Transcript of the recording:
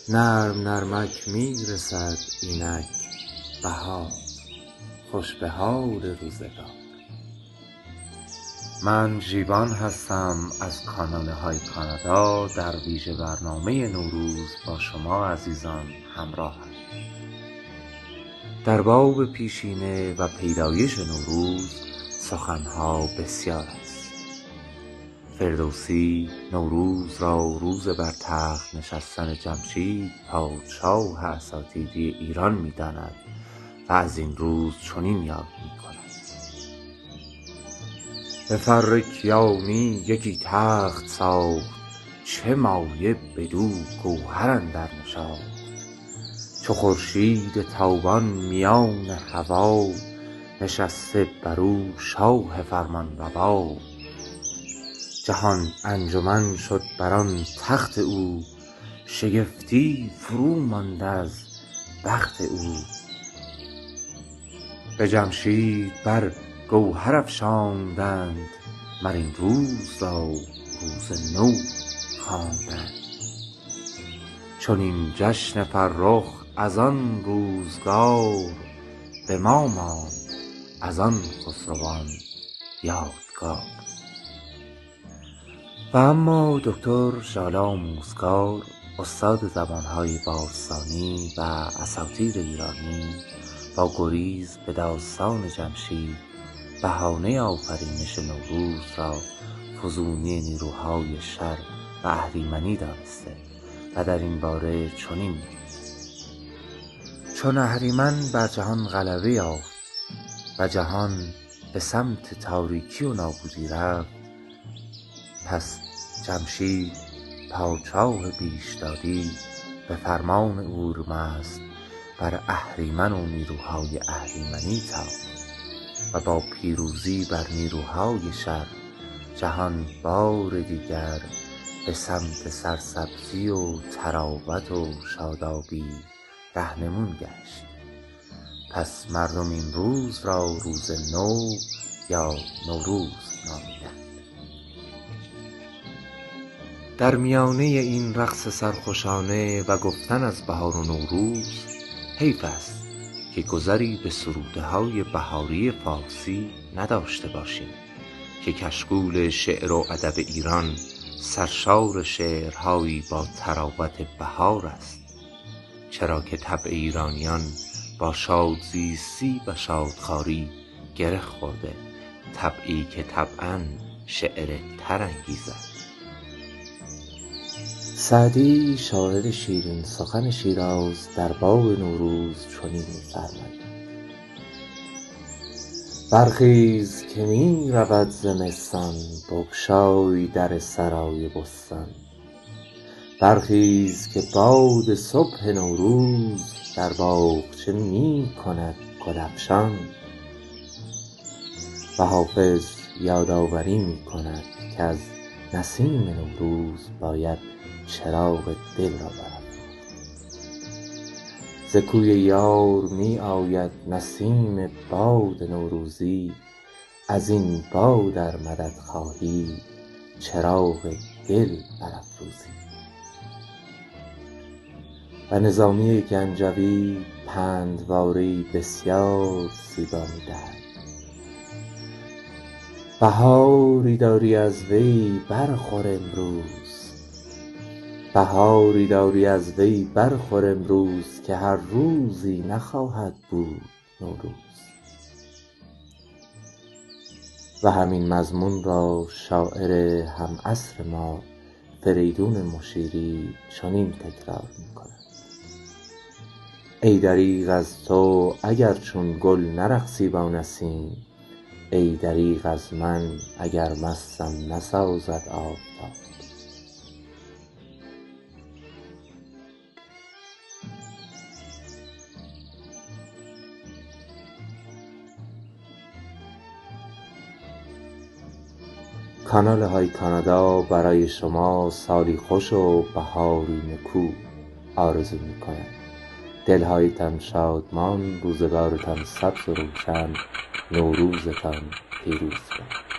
نرم نرمک می رسد اینک بهار، خوش به حال روزگار. من ژیبان هستم از کانال های کانادا. در ویژه برنامه نوروز با شما عزیزان همراهم. در باب پیشینه و پیدایش نوروز سخنها بسیار است. فردوسی نوروز را روز بر تخت نشستن جمشید پادشاه اساتیدی ایران می‌داند و از این روز چنین یاد می‌کند: به فر کیانی یکی تخت ساخت، چه مایه بدو گوهر اندر نشاخت. چو خورشید تابان میان هوا، نشسته بر او شاه فرمانروا. جهان انجمن شد بر آن تخت او، شگفتی فرو ماند از بخت او. به جمشید بر گوهر افشاندند، مر این روز را روز نو خواندند. چنین جشن فرخ از آن روزگار، به ما ماند از آن خسروان یادگار. و اما دکتر ژاله آموزگار، استاد زبانهای باستانی و اساطیر ایرانی، با گریز به داستان جمشید بهانه آفرینش نوروز را فزونی نیروهای شر و اهریمنی دانسته و در این باره چنین می‌گوید: چون اهریمن بر جهان غلبه یافت و جهان به سمت تاریکی و نابودی رفت، پس جمشید پادشاه پیشدادی به فرمان اورمزد بر اهریمن و نیروهای اهریمنی تاخت و با پیروزی بر نیروهای شر، جهان بار دیگر به سمت سرسبزی و طراوت و شادابی رهنمون گشت. پس مردم این روز را روز نو یا نوروز نامیدند. در میانه این رقص سرخوشانه و گفتن از بهار و نوروز، حیف است که گذری به سروده‌های بهاری فارسی نداشته باشیم که کشکول شعر و ادب ایران سرشار شعرهایی با طراوت بهار است. چرا که طبع ایرانیان با شادزیستی و شادخواری گره خورده، طبعی که طبعاً شعر ترانگیزد. سعدی شاعر شیرین سخن شیراز در باب نوروز چنین می‌فرماید: برخیز که می رود زمستان، بگشای در سرای بستان. برخیز که باد صبح نوروز، در باغچه می کند گل افشان. و حافظ یادآوری می کند که از نسیم نوروز باید چراغ دل را برافروخت. ز کوی یار می آید نسیم باد نوروزی، از این باد ار مدد خواهی چراغ دل برافروزی. و نظامی گنجوی پندواره‌ای بسیار زیبا می‌دهد: بهاری داری از وی برخور امروز، بهاری داری از وی برخور امروز، که هر روزی نخواهد بود نوروز. و همین مضمون را شاعر هم عصر ما فریدون مشیری چنین تکرار می‌کند: ای دریغ از تو اگر چون گل نرقصی با نسیم، ای دریغ از من اگر مستم نسازد آفتاب. کانال های کانادا برای شما سالی خوش و بهاری نکو آرزو می‌کند. دلهایتان شادمان، روزگارتان سبز و روشن، نوروزتان پیروز باد.